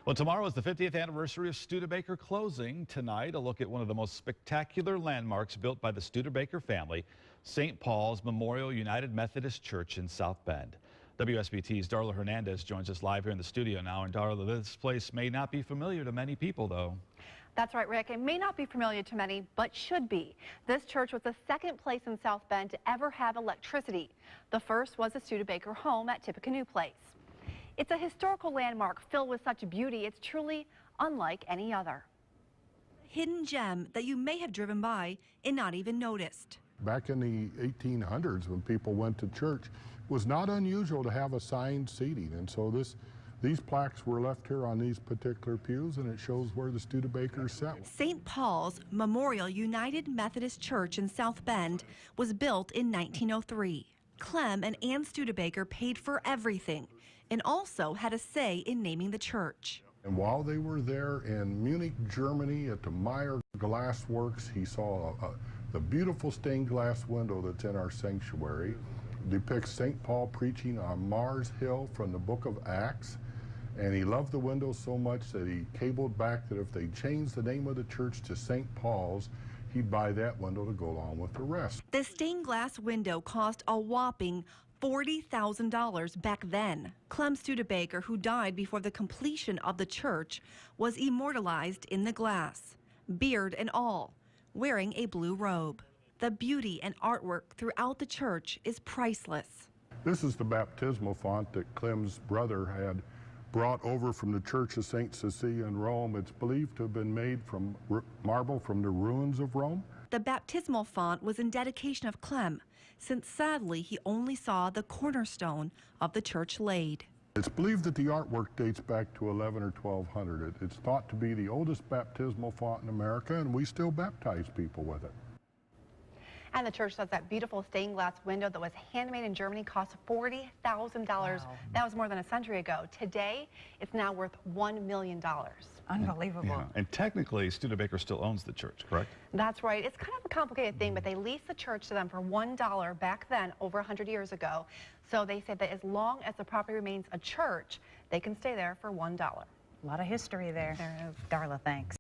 Well, tomorrow is the 50th anniversary of Studebaker closing. Tonight, a look at one of the most spectacular landmarks built by the Studebaker family, St. Paul's Memorial United Methodist Church in South Bend. WSBT's Darla Hernandez joins us live here in the studio now. And Darla, this place may not be familiar to many people, though. That's right, Rick. It may not be familiar to many, but should be. This church was the second place in South Bend to ever have electricity. The first was the Studebaker home at Tippecanoe Place. It's a historical landmark filled with such beauty, it's truly unlike any other. Hidden gem that you may have driven by and not even noticed. Back in the 1800s, when people went to church, it was not unusual to have assigned seating, and so these plaques were left here on these particular pews, and it shows where the Studebakers sat. St. Paul's Memorial United Methodist Church in South Bend was built in 1903. Clem and Ann Studebaker paid for everything and also had a say in naming the church. And while they were there in Munich, Germany at the Meyer Glass Works, he saw the beautiful stained glass window that's in our sanctuary. It depicts St. Paul preaching on Mars Hill from the book of Acts. And he loved the window so much that he cabled back that if they changed the name of the church to St. Paul's, he'd buy that window to go along with the rest. The stained glass window cost a whopping $40,000 back then. Clem Studebaker, who died before the completion of the church, was immortalized in the glass, beard and all, wearing a blue robe. The beauty and artwork throughout the church is priceless. This is the baptismal font that Clem's brother had brought over from the Church of St. Cecilia in Rome. It's believed to have been made from marble from the ruins of Rome. The baptismal font was in dedication of Clem, since sadly he only saw the cornerstone of the church laid. It's believed that the artwork dates back to 11 or 1200. It's thought to be the oldest baptismal font in America, and we still baptize people with it. And the church says that beautiful stained glass window that was handmade in Germany cost $40,000. Wow. That was more than a century ago. Today, it's now worth $1 million. Unbelievable. Yeah. And technically, Studebaker still owns the church, correct? That's right. It's kind of a complicated thing, but they leased the church to them for $1 back then, over 100 years ago. So they say that as long as the property remains a church, they can stay there for $1. A lot of history there. There is. Darla, thanks.